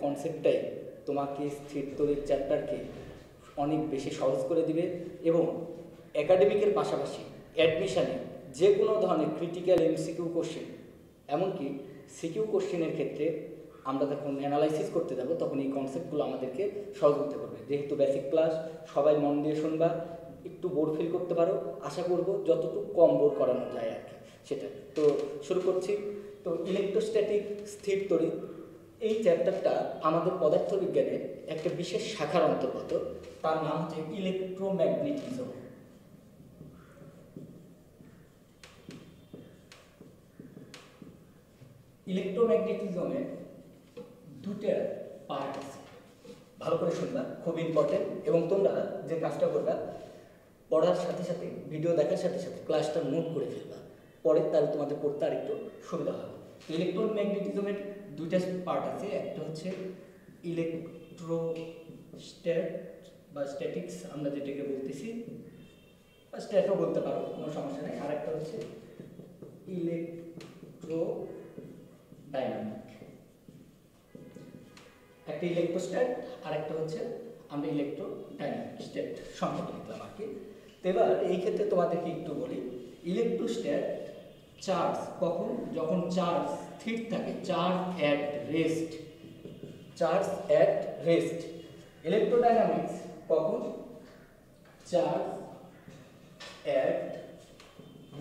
কনসেপ্টটাই তোমাকে স্থির তড়িৎ চ্যাপ্টারকে অনেক বেশি সহজ করে দিবে এবং একাডেমিকের পাশাপাশি অ্যাডমিশানে যে কোনো ধরনের ক্রিটিক্যাল এমসিকিউ কোশ্চেন, এমনকি সিকিউ কোশ্চেনের ক্ষেত্রে আমরা যখন অ্যানালাইসিস করতে যাব তখন এই কনসেপ্টগুলো আমাদেরকে সহযোগিতা করবে। যেহেতু বেসিক ক্লাস সবাই মন দিয়ে শুনবা, একটু বোর ফিল করতে পারো, আশা করব যতটুকু কম বোর করানো যায় আর কি সেটা। তো শুরু করছি। তো ইলেকট্রোস্ট্যাটিক স্থির তড়িৎ এই চ্যাপ্টারটা আমাদের পদার্থবিজ্ঞানের একটা বিশেষ শাখার অন্তর্গত, তার নাম হচ্ছে ইলেকট্রোম্যাগনেটিজম। ইলেকট্রোম্যাগনেটিজমের দুটা পার্ট আছে, ভালো করে শুনবা, খুব ইম্পর্টেন্ট। এবং তোমরা যে কাজটা করবা, পড়ার সাথে সাথে ভিডিও দেখার সাথে সাথে ক্লাসটা নোট করে ফেলবা, পরে তাহলে তোমাদের পড়তে আর একটু সুবিধা হবে। ইলেকট্রোম্যাগনেটিজমের দুইটা পার্ট আছে, একটা হচ্ছে ইলেকট্রোস্ট্যাট বা স্ট্যাটিক্স আমরা যেটাকে বলতেছি, বা স্ট্যাটও বলতে পারো, কোনো সমস্যা নেই। আর একটা হচ্ছে ইলেকট্রোডাইনামিক। একটা ইলেকট্রোস্ট্যাট আর একটা হচ্ছে আমরা ইলেকট্রোডাইনামিক স্ট্যাট সম্পর্কে লিখলাম আর কি। তো এবার এই ক্ষেত্রে তোমাদেরকে একটু বলি, ইলেকট্রোস্ট্যাট চার্জ কখন, যখন চার্জ স্থির থাকে, charge at rest, charge at rest. Electrodynamics কখন, চার্জ অ্যাট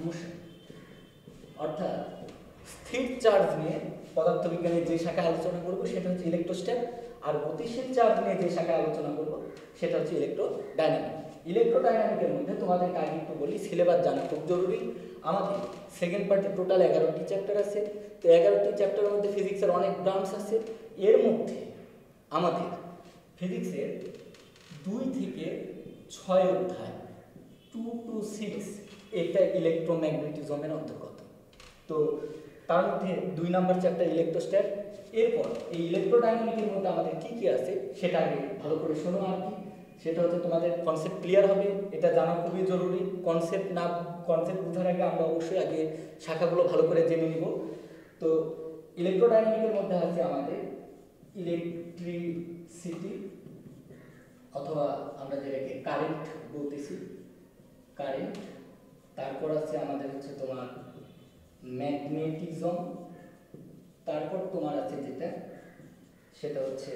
মোশন। অর্থাৎ স্থির চার্জ নিয়ে পদার্থবিজ্ঞানের যে শাখায় আলোচনা করব সেটা হচ্ছে ইলেকট্রোস্ট্যাট, আর গতিশীল চার্জ নিয়ে যে শাখায় আলোচনা করব সেটা হচ্ছে ইলেকট্রোডাইনামিক। ইলেকট্রোডাইনামিকের মধ্যে তোমাদেরকে আগে একটু বলি, সিলেবাস জানা খুব জরুরি। আমাদের সেকেন্ড পার্টে টোটাল 11টি চ্যাপ্টার আছে। তো 11টি চ্যাপ্টারের মধ্যে ফিজিক্সের অনেক ব্রাঞ্চ আছে। এর মধ্যে আমাদের ফিজিক্সের 2 থেকে 6 অধ্যায় 2 to 6 এটা ইলেকট্রোম্যাগনেটিজমের অন্তর্গত। তো তার মধ্যে 2 নম্বর চ্যাপ্টার ইলেকট্রোস্ট্যাট। এরপর এই ইলেকট্রোডাইনামিকের মধ্যে আমাদের কি কি আছে সেটা আগে ভালো করে শোনো আর কি। সেটা হচ্ছে তোমাদের কনসেপ্ট ক্লিয়ার হবে, এটা জানা খুবই জরুরি। কনসেপ্ট বোঝার আগে আমরা অবশ্যই আগে শাখাগুলো ভালো করে জেনে নিব। তো ইলেকট্রোডাইনামিকের মধ্যে আছে আমাদের ইলেকট্রিসিটি, অথবা আমরা যেটাকে কারেন্ট বলতেছি, কারেন্ট। তারপর আছে আমাদের হচ্ছে তোমার ম্যাগনেটিজম। তারপর তোমার আছে যেটা, সেটা হচ্ছে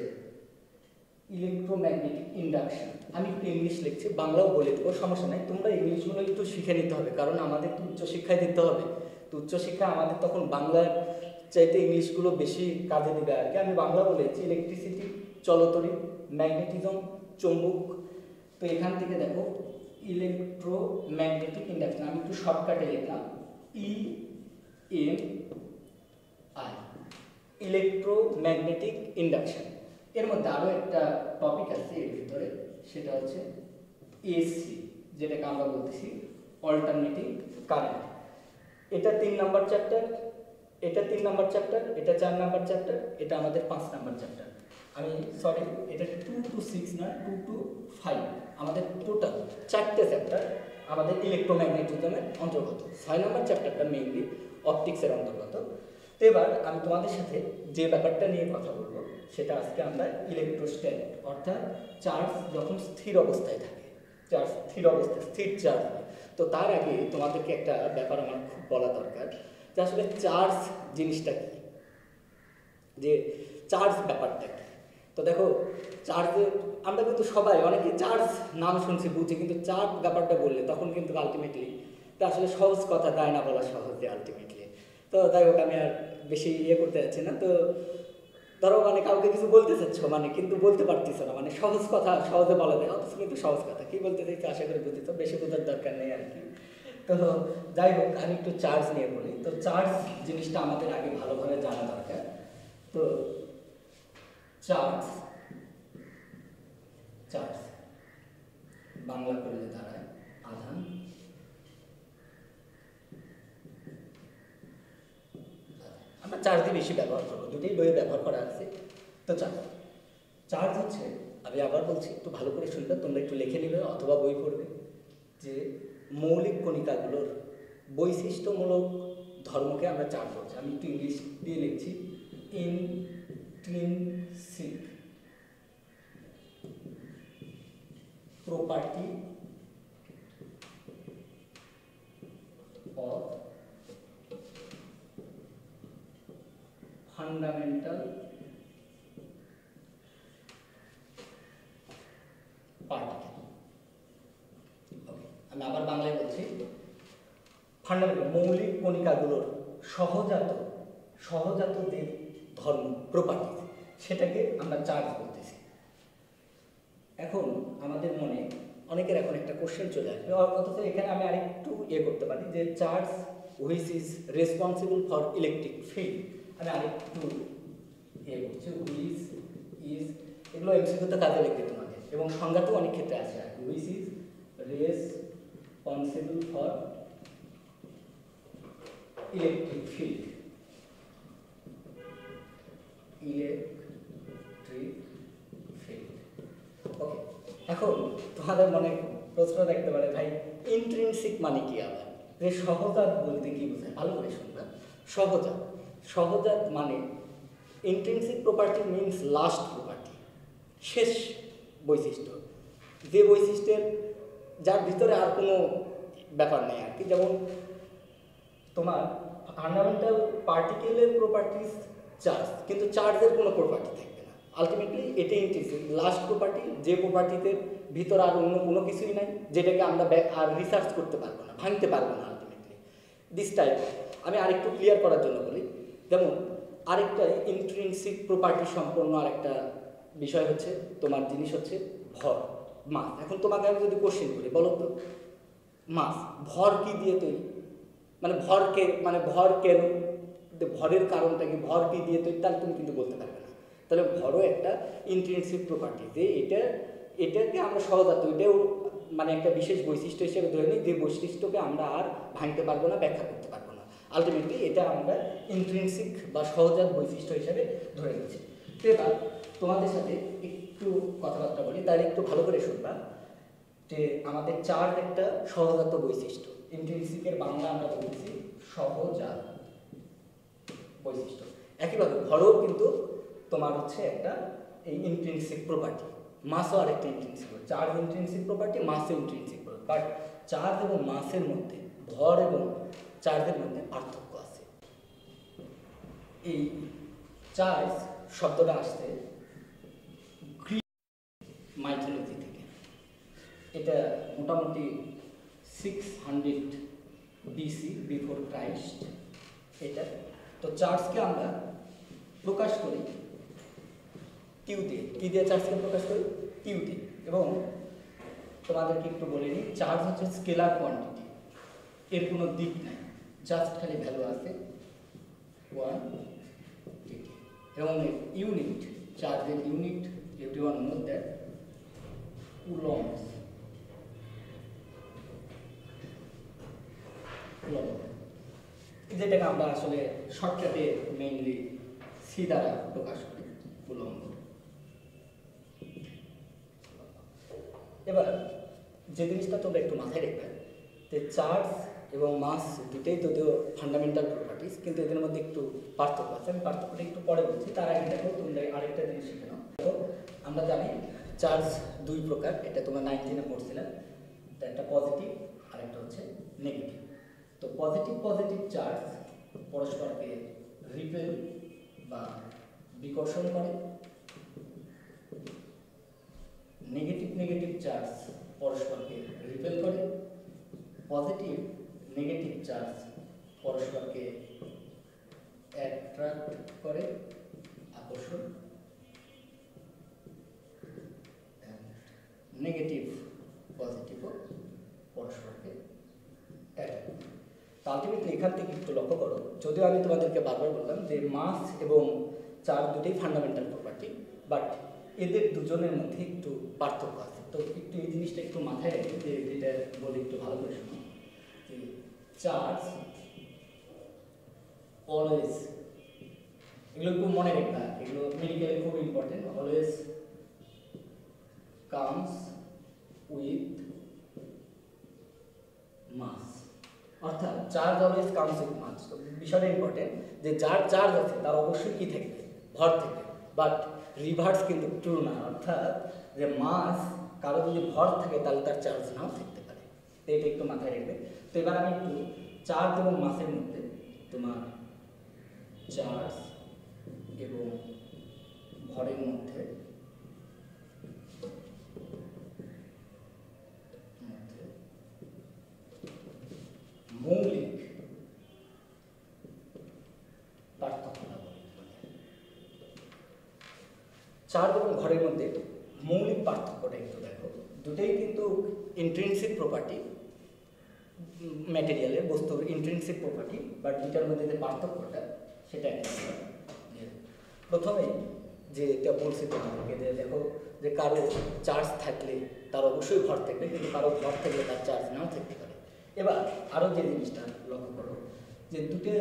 ইলেকট্রোম্যাগনেটিক ইন্ডাকশন। আমি একটু ইংলিশ লিখছি, বাংলাও বলে দেবো, সমস্যা নেই। তোমরা ইংলিশগুলো একটু শিখে নিতে হবে, কারণ আমাদের তো উচ্চশিক্ষায় দিতে হবে। তো উচ্চশিক্ষা আমাদের তখন বাংলার চাইতে ইংলিশগুলো বেশি কাজে দেবে আর কি। আমি বাংলা বলেছি, ইলেকট্রিসিটি চলতড়িৎ, ম্যাগনেটিজম চৌম্বক। তো এখান থেকে দেখো ইলেকট্রোম্যাগনেটিক ইন্ডাকশন, আমি একটু শর্টকাটে লিখলাম EMI, ইলেকট্রোম্যাগনেটিক ইন্ডাকশন। এর মধ্যে আরও একটা টপিক আছে এর ভিতরে, সেটা হচ্ছে AC, যেটাকে আমরা বলতেছি অল্টারনেটিং কারেন্ট। এটা 3 নম্বর চ্যাপ্টার, এটা 3 নম্বর চ্যাপ্টার, এটা 4 নম্বর চ্যাপ্টার, এটা আমাদের 5 নম্বর চ্যাপ্টার। আমি সরি, এটা 2 to 6 না, 2 to 5, আমাদের টোটাল 4টে চ্যাপ্টার আমাদের ইলেকট্রোম্যাগনেটিজমের অন্তর্গত। 6 নম্বর চ্যাপ্টারটা মেইনলি অপটিক্সের অন্তর্গত। তো এবার আমি তোমাদের সাথে যে ব্যাপারটা নিয়ে কথা বলবো সেটা আজকে আমরা ইলেকট্রোস্ট্যাট, অর্থাৎ চার্জ যখন স্থির অবস্থায় থাকে, চার্জ স্থির অবস্থায়, স্থির চার্জ। তো তার আগে তোমাদেরকে একটা ব্যাপার আমার খুব বলা দরকার, যে আসলে চার্জ জিনিসটা কি, যে চার্জ ব্যাপারটা কি। তো দেখো, চার্জে আমরা কিন্তু সবাই অনেকে চার্জ নাম শুনছি, বুঝি, কিন্তু চার্জ ব্যাপারটা বললে তখন কিন্তু আলটিমেটলি তা আসলে সহজ কথা দেয় না বলা সহজে আলটিমেটলি। তো যাই হোক, আমি আর বেশি করতে যাচ্ছি না। তো ধরো মানে কাউকে কিছু বলতে চাচ্ছ, মানে কিন্তু বলতে পারতিস না, মানে সহজ কথা সহজে বলা যায়, অথচ কিন্তু সহজ কথা কি বলতে চাইছি আশা করি বুঝেছ, বেশি বোঝার দরকার নেই আর কি। তো যাই হোক, আমি একটু চার্জ নিয়ে বলি। তো চার্জ জিনিসটা আমাদের আগে ভালোভাবে জানা দরকার। তো চার্জ, চার্জ বাংলা করলে দাঁড়ায় আধান। আমরা চার্জ দিয়ে বেশি ব্যবহার করবো, দুটোই বইয়ে ব্যবহার করা আছে। তো চার্জ হচ্ছে, আমি আবার বলছি, একটু ভালো করে শুনবে, তোমরা একটু লিখে নেবে অথবা বই পড়বে, যে মৌলিক কণিকাগুলোর বৈশিষ্ট্যমূলক ধর্মকে আমরা চার্জ বলছি। আমি একটু ইংলিশ দিয়ে লিখছি, in intrinsic property of fundamental particle। আমি আবার বাংলায় বলছি, ফান্ডামেন্টাল মৌলিক কণিকাগুলোর সহজাত যে ধর্ম প্রপার্টি সেটাকে আমরা চার্জ বলতেছি। এখন আমাদের মনে অনেকের এখন একটা কোশ্চেন চলে আসবে, অথচ এখানে আমি আরেকটু করতে পারি যে charge which is responsible for electric field. আমি আরেকটু করছি, হুইচ ইজ, এগুলো এমসিকিউতে কাজে লিখবে তোমাদের, এবং সংজ্ঞাতেও অনেক ক্ষেত্রে আছে। Which is responsible for electric field, electric field. Okay, এখন তোমাদের মনে প্রশ্ন রাখতে পারে, ভাই ইন্ট্রিনসিক মানে কি? আবার যে সহজাত বলতে কি বোঝায়? ভালো করে শুনবা। সহজাত মানে intrinsic property means last property, শেষ বৈশিষ্ট্য, যে বৈশিষ্ট্যের যার ভিতরে আর কোনো ব্যাপার নেই আর কি। যেমন তোমার ফান্ডামেন্টাল পার্টিকেলের প্রপার্টিস চার্জ, কিন্তু চার্জের কোনো প্রপার্টি থাকবে না। আলটিমেটলি এটাই ইন্ট্রিনসিক লাস্ট প্রপার্টি, যে প্রপার্টিতে ভিতরে আর অন্য কোনো কিছুই নাই, যেটাকে আমরা আর রিসার্চ করতে পারবো না, ভাঙতে পারবো না আলটিমেটলি। দিস টাইপ আমি আরেকটু ক্লিয়ার করার জন্য বলি। যেমন আরেকটা ইন্ট্রিনসিক প্রপার্টি সম্পন্ন আরেকটা বিষয় হচ্ছে তোমার জিনিস হচ্ছে ভর, মাস। এখন তোমাকে আমি যদি কোশ্চেন করি, বলো তো মাস, ভর কি দিয়ে তৈরি? মানে ভর কেন, ভরের কারণটা কি, ভর কি দিয়ে তৈরি, তাহলে তুমি কিন্তু বলতে পারবে না। তাহলে ভরও একটা ইন্ট্রিনসিক প্রপার্টি, যে এটাকে আমরা সহজাত, এটাও মানে একটা বিশেষ বৈশিষ্ট্য হিসেবে ধরে নিই, যে বৈশিষ্ট্যকে আমরা আর ভাঙতে পারবো না, ব্যাখ্যা করতে পারবো না। আলটিমেটলি এটা আমরা ইন্ট্রিনসিক বা সহজাত বৈশিষ্ট্য হিসেবে ধরে নিচ্ছি। তো এবার তোমাদের সাথে একটু কথাবার্তা বলি, তাহলে একটু ভালো করে শুনবা। যে আমাদের চার্জ একটা সহজাত বৈশিষ্ট্য, ইন্ট্রিনসিকের বাংলা আমরা বলছি সহজাত বৈশিষ্ট্য। একইভাবে ভরও কিন্তু তোমার হচ্ছে একটা এই ইন্ট্রিনসিক প্রপার্টি, মাসও আরেকটা ইন্ট্রিনসিক, চার্জ ইন্ট্রিনসিক প্রপার্টি, মাসও ইন্ট্রিনসিক প্রপার্টি। বাট চার্জ এবং মাসের মধ্যে, ভর এবং চার্জের মধ্যে পার্থক্য আছে। এই চার্জ শব্দটা আসছে গ্রিক মাইথোলজি থেকে। এটা মোটামুটি 600 BC, বিফোর ক্রাইস্ট এটা। তো চার্জকে আমরা প্রকাশ করি কিউ দিয়ে। কি দিয়ে চার্জকে প্রকাশ করি? কিউ দিয়ে। এবং তোমাদেরকে একটু বলে নিই, চার্জ হচ্ছে স্কেলার কোয়ান্টিটি, এর কোনো দিক নাই, জাস্ট খালি ভ্যালু আছে 1 এবং ইউনিট, চার্জের unit everyone knows that coulombs, যেটাকে আমরা আসলে শর্টকাটে মেইনলি সি দ্বারা প্রকাশ করি, কুলম্ব। এবার যে জিনিসটা তোমরা একটু মাথায় রাখবে, যে চার্জ এবং মাস দুটোই যদিও ফান্ডামেন্টাল প্রপার্টিস, কিন্তু এদের মধ্যে একটু পার্থক্য আছে। আমি পার্থক্যটা একটু পরে বলছি, তার আগে দেখো তোমরা আরেকটা জিনিস শিখে নাও। দেখো আমরা জানি চার্জ দুই প্রকার, এটা তোমরা 19-এ পড়ছিলাম। একটা পজিটিভ আর একটা হচ্ছে নেগেটিভ। তো পজিটিভ চার্জ পরস্পরকে রিপেল বা বিকর্ষণ করে, নেগেটিভ চার্জ পরস্পরকে রিপেল করে, পজিটিভ নেগেটিভ চার্জ পরস্পরকে অ্যাট্রাক্ট করে, আকর্ষণ, নেগেটিভ পজিটিভও পরস্পরকে অ্যাট্রাক্ট। আলটিমেটলি এখান থেকে একটু লক্ষ্য করো, যদিও আমি তোমাদেরকে বারবার বললাম যে মাস এবং চার্জ দুটোই ফান্ডামেন্টাল প্রপার্টি, বাট এদের দুজনের মধ্যে একটু পার্থক্য আছে। তো একটু এই জিনিসটা একটু মাথায় রেখে, যে এটা বলে একটু ভালো করে শুনো, যে চার্জ অলওয়েজ, এগুলো একটু মনে রাখবা, এগুলো মেডিকেলে খুব ইম্পর্টেন্ট, অলওয়েজ কামস উইথ মাস। অর্থাৎ চার্জ অলওয়েজ কামস উইথ মাস। বিষয়টা ইম্পর্টেন্ট, যে যার চার্জ আছে তার অবশ্যই কি থাকবে? ভর থাকবে। বাট রিভার্স কিন্তু ট্রু না, অর্থাৎ যে মাস কারো যদি ভর থাকে তাহলে তার চার্জ নাও থাকতে পারে। তো এটা একটু মাথায় রাখবে। তো এবার আমি একটু চার্জ এবং মাসের মধ্যে তোমার চার্জ এবং ভরের মধ্যে মৌলিক পার্থক্যটা বলি। চার্জ এবং ভরের মধ্যে মৌলিক পার্থক্যটা একটু দেখো। দুটোই কিন্তু ইন্ট্রিনসিক প্রপার্টি, ম্যাটেরিয়ালের বস্তুর ইন্ট্রিনসিক প্রপার্টি, বাট দুটার মধ্যে যে পার্থক্যটা সেটা একটা। প্রথমে যেটা বলছি তোমাদেরকে যে দেখো যে কারো চার্জ থাকলে তার অবশ্যই ভর থাকবে, কিন্তু কারো ভর থাকলে তার চার্জ নাও থাকতে পারে। এবার আরও যে জিনিসটা লক্ষ্য করো যে দুটো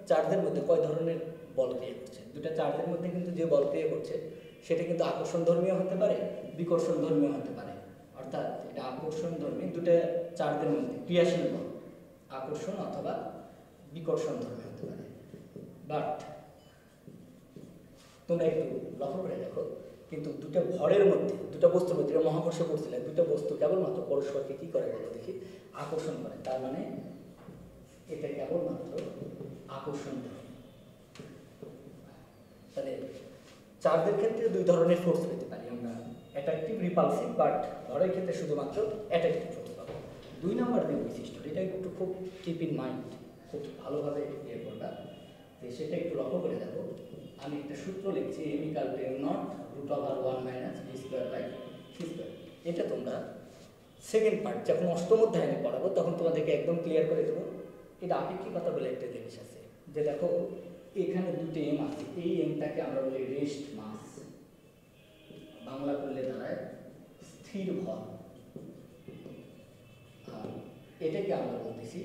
চার্জের মধ্যে কয় ধরনের বল ক্রিয়া করছে। দুটো চার্জের মধ্যে কিন্তু যে বল ক্রিয়া করছে সেটা কিন্তু আকর্ষণ ধর্মীয় হতে পারে, বিকর্ষণ ধর্মীয় হতে পারে। অর্থাৎ এটা আকর্ষণ ধর্মী, দুটো চার্জের মধ্যে ক্রিয়াশীল বল আকর্ষণ অথবা বিকর্ষণ ধর্মী হতে পারে। বাট তোমরা একটু লক্ষ্য করে দেখো, কিন্তু দুটো ভরের মধ্যে, দুটো বস্তুর মধ্যে মহাকর্ষ করছিলে, দুটো বস্তু কেবলমাত্র পরস্পরকে কি করে বলো দেখি, আকর্ষণ করে। তার মানে এটা কেবলমাত্র আকর্ষণ করে। তাহলে চার্জের ক্ষেত্রে দুই ধরনের ফোর্স পেতে পারি আমরা, অ্যাট্রাকটিভ, রিপালসিভ, বাট ভরের ক্ষেত্রে শুধুমাত্র অ্যাট্রাকটিভ ফোর্স পাবো। দুই নম্বর যে বৈশিষ্ট্য, এটা একটু খুব কিপ ইন মাইন্ড, খুব ভালোভাবে ইয়ে করবা, যে সেটা একটু লক্ষ্য করে দেখো। আমি একটা সূত্র লিখছি, m = m0√1 - v² / c²। এটা তোমরা সেকেন্ড পার্ট যখন অষ্টম অধ্যায়ে আমি পড়াবো তখন তোমাদেরকে একদম ক্লিয়ার করে দেবো। এটা আপেক্ষিকতা বলে একটা জিনিস আছে, যে দেখো এখানে দুটো এম আছে, এই এমটাকে আমরা বলি রেস্ট মাস, বাংলা করলে দাঁড়ায় স্থির ভর, আর এটাকে আমরা বলতেছি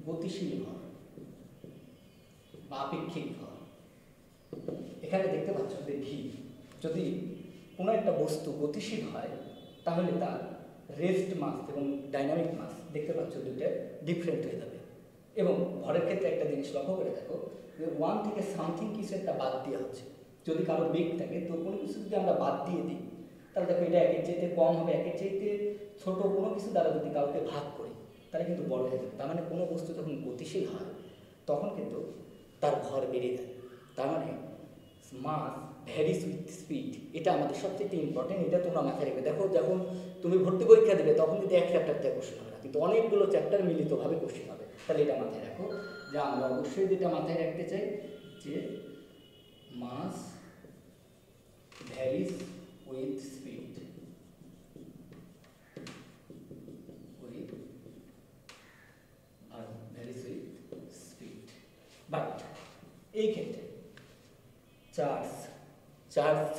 গতিশীল ভর বা আপেক্ষিক ভর। এখানে দেখতে পাচ্ছ যে ভি, যদি কোনো একটা বস্তু গতিশীল হয় তাহলে তার রেস্ট মাস এবং ডাইনামিক মাস দেখতে পাচ্ছ দুটো ডিফারেন্ট হয়ে যাবে। এবং ভরের ক্ষেত্রে একটা জিনিস লক্ষ্য করে দেখো যে ওয়ান থেকে সামথিং কিছু একটা বাদ দেওয়া হচ্ছে। যদি কারো বেগ থাকে তো কোনো কিছু যদি আমরা বাদ দিয়ে দিই তাহলে দেখো এটা একের চাইতে কম হবে, একের চাইতে ছোট কোনো কিছু দ্বারা যদি কাউকে ভাগ করি তাহলে কিন্তু বড় হয়ে যাবে। তার মানে কোনো বস্তু যখন গতিশীল হয় তখন কিন্তু তার ভর বেড়ে যায়। তার মানে মাস ভ্যারিস উইথ স্পিড, এটা আমাদের সবচেয়ে ইম্পর্টেন্ট। এটা তোমরা মাথায় রাখবে। দেখো যখন তুমি ভর্তি পরীক্ষা দেবে তখন কিন্তু এক চ্যাপ্টার থেকে কোশ্চেন হবে না, কিন্তু অনেকগুলো চ্যাপ্টার মিলিতভাবে কোশ্চেন হবে। তাহলে এটা মাথায় রাখো যে আমরা অবশ্যই যেটা মাথায় রাখতে চাই যে মাস ভ্যারিস উইথ স্পিড, বাট এই ক্ষেত্রে charge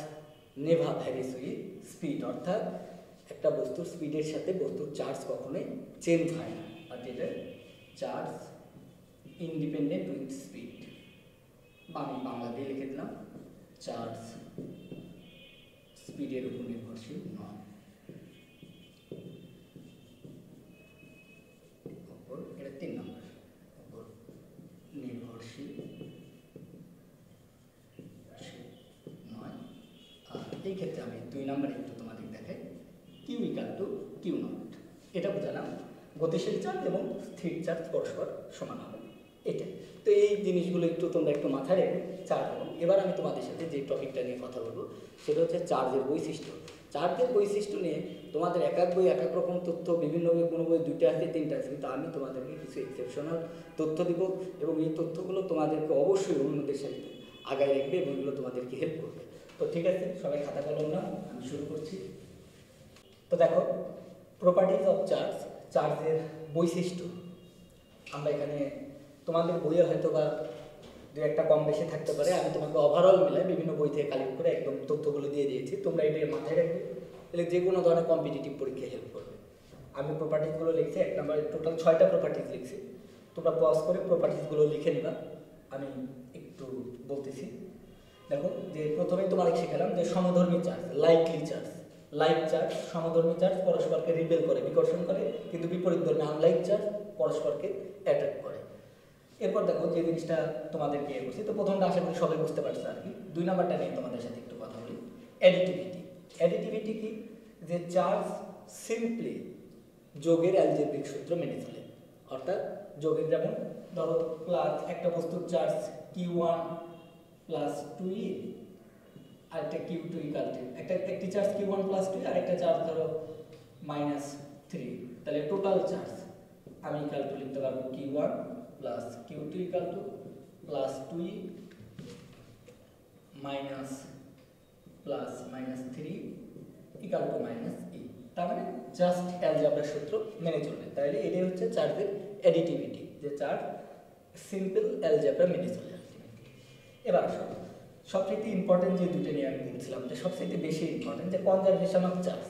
Neva varies with speed, অর্থাৎ একটা বস্তুর স্পিডের সাথে বস্তুর চার্জ কখনোই চেঞ্জ হয় না। আর যেটা চার্জ ইন্ডিপেন্ডেন্ট উইথ স্পিড, আমি বাংলা দিয়ে লিখে দিলাম চার্জ স্পিডের উপর নির্ভরশীল নয়। এটা 3 নম্বর, নির্ভরশীল নয়। আর এই ক্ষেত্রে আমি 2 নম্বরে একটু তোমাদের দেখাই, কিউ = কিউ নট। এটা বোঝালাম গতিশীল চার্জ এবং স্থির চার্জ পরস্পর সমান হবে এটা। তো এই জিনিসগুলো একটু তোমরা একটু মাথায় রেখে চার্জ। এবার আমি তোমাদের সাথে যে টপিকটা নিয়ে কথা বলবো সেটা হচ্ছে চার্জের বৈশিষ্ট্য। চার্জের বৈশিষ্ট্য নিয়ে তোমাদের এক এক বই এক এক রকম তথ্য, বিভিন্ন বই কোনো বই 2টা আছে 3টা আছে, কিন্তু আমি তোমাদেরকে কিছু এক্সেপশনাল তথ্য দিব এবং এই তথ্যগুলো তোমাদেরকে অবশ্যই অন্যদের সাথে আগায় রাখবে এবং এগুলো তোমাদেরকে হেল্প করবে। তো ঠিক আছে, সবাই খাতা কলম নাও, আমি শুরু করছি। তো দেখো, প্রপার্টিজ অফ চার্জ, চার্জের বৈশিষ্ট্য। আমরা এখানে তোমাদের বইয়ে হয়তো বা 2-1টা কম বেশি থাকতে পারে, আমি তোমাকে ওভারঅল মিলাই বিভিন্ন বই থেকে কালেক্ট করে একদম তথ্যগুলো দিয়ে দিয়েছি। তোমরা এটা মাথায় রাখবে, তাহলে যে কোনো ধরনের কম্পিটিটিভ পরীক্ষায় হেল্প করবে। আমি প্রপার্টিজগুলো লিখছি, 1 নম্বরে টোটাল 6টা প্রপার্টিজ লিখছি। তোমরা পজ করে প্রপার্টিজগুলো লিখে নিবা, আমি একটু বলতেছি। দেখো, যে প্রথমেই তোমাকে শিখালাম যে সমধর্মী charge, likely charge. Like charge, সমধর্মী চার্জ পরস্পরকে রিপেল করে, বিকর্ষণ করে, কিন্তু বিপরীত ধর্মী আনলাইক চার্জ পরস্পরকে অ্যাট্রাক্ট করে। এরপর দেখো যে জিনিসটা তোমাদেরকে করছি, তো প্রথমটা আশা করি সবাই বুঝতে পারছে আর কি। 2 নাম্বারটা নিয়ে তোমাদের সাথে একটু কথা বলি। অ্যাডিটিভিটি। অ্যাডিটিভিটি কি? যে চার্জ সিম্পলি যোগের অ্যালজেব্রিক সূত্র মেনে চলে। অর্থাৎ যোগের যেমন ধরো প্লাস একটা বস্তুর চার্জ Q1 প্লাস 2e আর একটা Q2 ইকুয়াল টু একটি চার্জ Q1 প্লাস 2 আর একটা চার্জ ধরো -3, তাহলে টোটাল চার্জ আমি ইকুয়াল টু লিখতে পারবো Q1 plus Q2 equal to plus 2e minus plus -3 equal to -e। তার মানে জাস্ট অ্যালজেব্রার সূত্র মেনে চলবে। তাহলে এটাই হচ্ছে চার্জের অ্যাডিটিভিটি, যে চার্জ সিম্পল অ্যালজেব্রা মেনে চলে। এবার আসো সবচেয়ে ইম্পর্টেন্ট যে দুটো নিয়ে আমি বলছিলাম, যে সবচেয়ে বেশি ইম্পর্টেন্ট যে conservation of charge.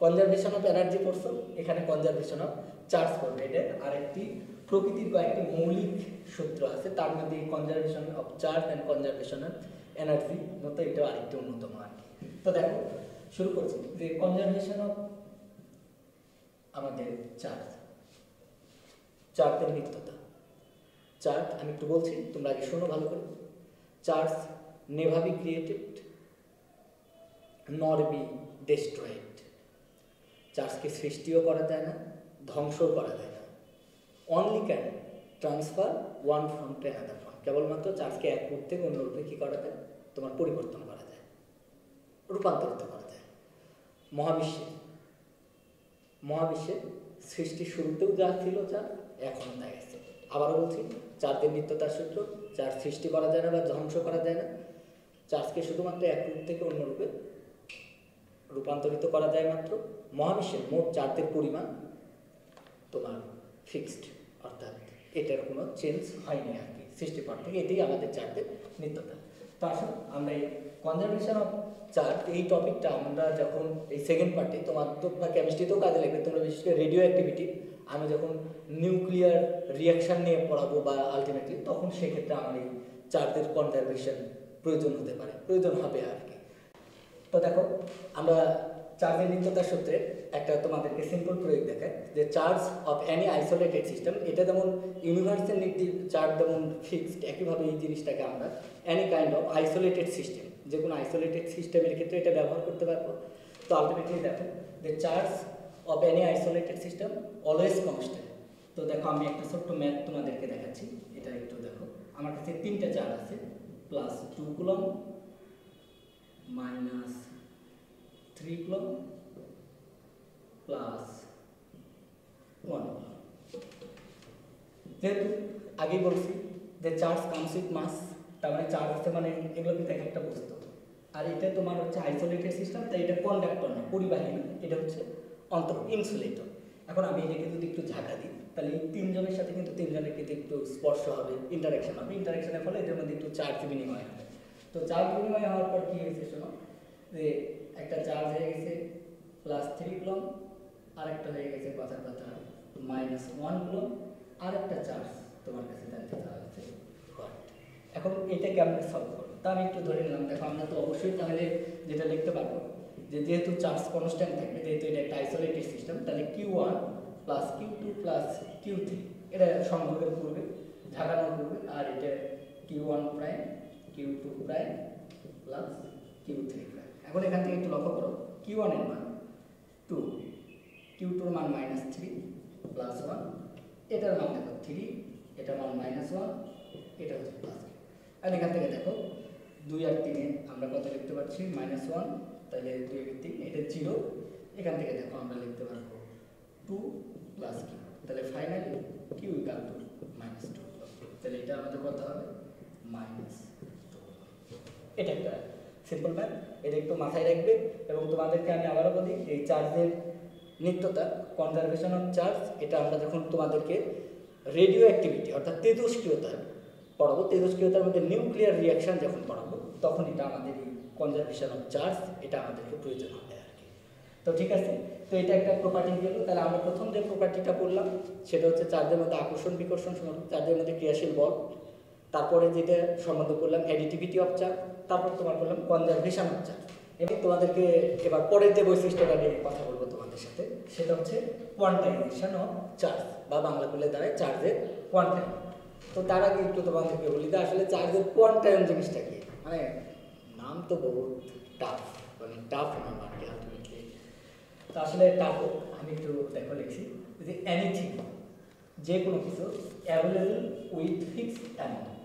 Conservation of energy পড়ছো, এখানে কনজারভেশন অফ চার্জ পড়বে। এটা আরেকটি প্রকৃতির কয়েকটি মৌলিক সূত্র আছে, তার মধ্যে conservation of charge and conservation of energy মতো এটাও আরেকটি অন্যতম আর কি। তো দেখো শুরু করছি যে কনজারভেশন অফ আমাদের চার্জ, চার্জের নিত্যতা। চার্জ আমি একটু বলছি, তোমরা আগে শোনো ভালো করে। Charge never be created nor be destroyed। চার্জকে সৃষ্টিও করা যায় না, ধ্বংসও করা যায় না। Only can transfer one form to another form. কেবলমাত্র চার্জকে এক রূপ থেকে অন্য রূপে কী করা যায়? তোমার পরিবর্তন করা যায়, রূপান্তরিত করা যায়। মহাবিশ্বের সৃষ্টির শুরুতেও যা ছিল চার্জ, এখনও তাই আছে। আবারও বলছি, চার্জের নিত্যতার সূত্র, চার্জ সৃষ্টি করা যায় না বা ধ্বংস করা যায় না। চার্জকে শুধুমাত্র এক রূপ থেকে অন্য রূপে রূপান্তরিত করা যায় মাত্র। মহাবিশ্বের মোট চার্জের পরিমাণ তোমার ফিক্সড, অর্থাৎ এটার কোনো চেঞ্জ হয়নি আর কি সৃষ্টির পর থেকে। এটাই আমাদের চার্জের নিত্যতা। তো আসুন আমরা এই কনজারভেশন অফ চার্জ এই টপিকটা আমরা যখন এই সেকেন্ড পার্টে তোমার তো বা কেমিস্ট্রিতেও কাজে লাগবে, তোমরা বিশেষ করে রেডিও অ্যাক্টিভিটি, আমি যখন নিউক্লিয়ার রিয়াকশান নিয়ে পড়াবো বা আলটিমেটলি, তখন সেক্ষেত্রে আমার এই চার্জের কনজারভেশন প্রয়োজন হতে পারে, প্রয়োজন হবে আর কি। তো দেখো আমরা চার্জের নিত্যতার সূত্রে একটা তোমাদেরকে সিম্পল প্রয়োগ দেখায়, যে charge of Annie isolated system. এটা যেমন ইউনিভার্সাল চার্জ যেমন ফিক্সড, একইভাবে এই জিনিসটাকে আমরা Annie kind of isolated system, যে কোনো আইসোলেটেড সিস্টেমের ক্ষেত্রে এটা ব্যবহার করতে পারবো। তো আলটিমেটলি দেখো যে charge of Annie isolated system always constant. তো দেখো আমি একটা ছোট্ট ম্যাথ তোমাদেরকে দেখাচ্ছি, এটা একটু দেখো। আমার কাছে 3টে চার্জ আছে, plus 2 coulomb minus 3 coulomb plus 1 coulomb. যেহেতু আগেই বলছি যে চার্জ কামস উইথ মাস, তার মানে চার্জ আছে মানে এগুলো কিন্তু একটা বস্তু। আর এটা তোমার হচ্ছে আইসোলেটেড সিস্টেম, তাই এটা কন্ডাক্টর না, পরিবাহী না, এটা হচ্ছে ইনসুলেটর। এখন আমি এটাকে যদি একটু ঝাঁকা দিই, তাহলে এই তিনজনের সাথে কিন্তু তিনজনের কিন্তু একটু স্পর্শ হবে, ইন্টারাকশন হবে। ইন্টারাকশনের ফলে এদের মধ্যে একটু চার্জ বিনিময় হবে। তো চার্জ বিনিময় হওয়ার পর কী হয়েছে শোনো, যে একটা চার্জ হয়ে গেছে প্লাস 3 কুলম, আর একটা হয়ে গেছে কথার কথা -1 কুলম, আর একটা চার্জ তোমার কাছে জানতে চাওয়া হচ্ছে ওয়াট। এখন এটাকে আমরা সলভ করবো। তা আমি একটু ধরে নিলাম, দেখো আমরা তো অবশ্যই তাহলে যেটা লিখতে পারবো, যে যেহেতু চার্জ কনস্ট্যান্ট থাকবে, যেহেতু এটা একটা আইসোলেটেড সিস্টেম, তাহলে Q1 plus Q2 plus Q3 এটা সংযোগের পূর্বে, ঝাঁকানোর পূর্বে, আর এটা Q1 prime Q2 prime plus Q3 prime. এখন এখান থেকে একটু লক্ষ্য করো, Q1 এর মান 2, Q2 এর মান -3 প্লাস 1, এটার মান দেখো 3, এটার মান -1, এটা হচ্ছে প্লাস। আর এখান থেকে দেখো 2 আর 3 আমরা কত লিখতে পারছি? -1, তাহলে 2 আর 3 এটা 0। এখান থেকে দেখো আমরা লিখতে পারবো 2 প্লাস Q, তাহলে ফাইনালি Q ইকুয়াল টু -2। তাহলে এটা আমাদের কত হবে? -2। এটা একটা সিম্পল ম্যাথ, এটা একটু মাথায় রাখবে। এবং তোমাদেরকে আমি আবারও বলি, এই চার্জের নিত্যতা, কনজারভেশন অফ চার্জ, এটা আমরা যখন তোমাদেরকে রেডিও অ্যাক্টিভিটি অর্থাৎ তেজস্ক্রিয়তা পড়াবো, তেজস্ক্রিয়তার মধ্যে নিউক্লিয়ার রিয়াকশান যখন পড়াবো, তখন এটা আমাদের এই কনজারভেশন অফ চার্জ এটা আমাদেরকে প্রয়োজন হবে আর কি। তো ঠিক আছে, তো এটা একটা প্রপার্টি গেল। তাহলে আমরা প্রথম যে প্রপার্টিটা পড়লাম সেটা হচ্ছে চার্জের মধ্যে আকর্ষণ বিকর্ষণ সম্বন্ধ, চার্জের মধ্যে ক্রিয়াশীল বল। তারপরে যেটা সম্বন্ধ করলাম অ্যাডিটিভিটি অফ চার্জ, তারপর তোমার করলাম কনজারভেশন অফ চার্জ। এবং তোমাদেরকে এবার পরের যে বৈশিষ্ট্যটা নিয়ে কথা বলবো তোমাদের সাথে, সেটা হচ্ছে কোয়ান্টাইজেশন অফ চার্জ, বা বাংলা বলে দাঁড়ায় চার্জের কোয়ান্টাইজ। তো তার আগে একটু তোমাদেরকে বলি যে আসলে চার্জের কোয়ান্টাম জিনিসটা কি, মানে নাম তো বহুত টাফ, মানে টাফ নাম আর কি আলটিমেটলি। তো আসলে টাফ আমি একটু দেখো লিখছি যে এনিথিং, যে কোনো কিছু অ্যাভেলেবল উইথ ফিক্সড অ্যামাউন্ট,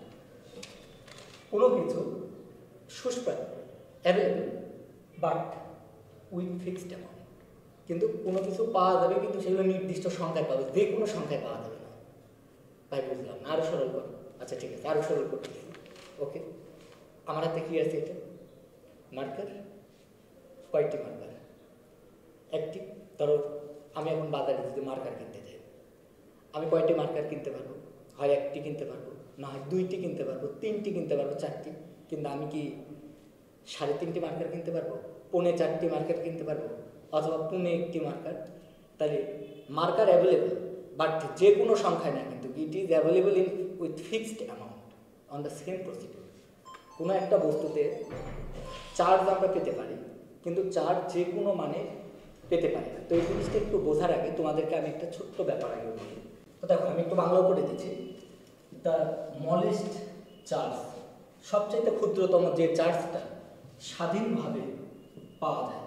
কোনো কিছু সুস্প্রাপ্য available but with fixed amount, কিন্তু কোনো কিছু পাওয়া যাবে কিন্তু সেগুলো নির্দিষ্ট সংখ্যায় পাবে, যে কোনো সংখ্যায় পাওয়া যাবে না। ভাই বুঝলাম না, আরও সরল করো। আচ্ছা ঠিক আছে, আরও সরল করতেছি। ওকে, আমার হাতে কি আছে? এটা মার্কার। কয়েকটি মার্কার? একটি। ধরো আমি এখন বাজারে যদি মার্কার কিনতে যাই, আমি কয়টি মার্কার কিনতে পারবো? হয় একটি কিনতে পারবো, না হয় দুইটি কিনতে পারবো, তিনটি কিনতে পারবো, চারটি। কিন্তু আমি কি 3.5টি মার্কার কিনতে পারবো, 4.25টি মার্কার কিনতে পারবো, অথবা 1.5টি মার্কার? তাহলে মার্কার অ্যাভেলেবল বাট যে কোনো সংখ্যায় না, কিন্তু it is available in with fixed amount on the same procedure. কোনো একটা বস্তুতে চার্জ আমরা পেতে পারি, কিন্তু চার্জ যে কোনো মানে পেতে পারি না। তো এই জিনিসটা একটু বোঝার আগে তোমাদেরকে আমি একটা ছোট্ট ব্যাপার আগে বলি। তো দেখো আমি একটু বাংলাও করে দিচ্ছি। দ্য স্মলেস্ট চার্জ, সবচাইতে ক্ষুদ্রতম যে চার্জটা স্বাধীনভাবে পাওয়া যায়,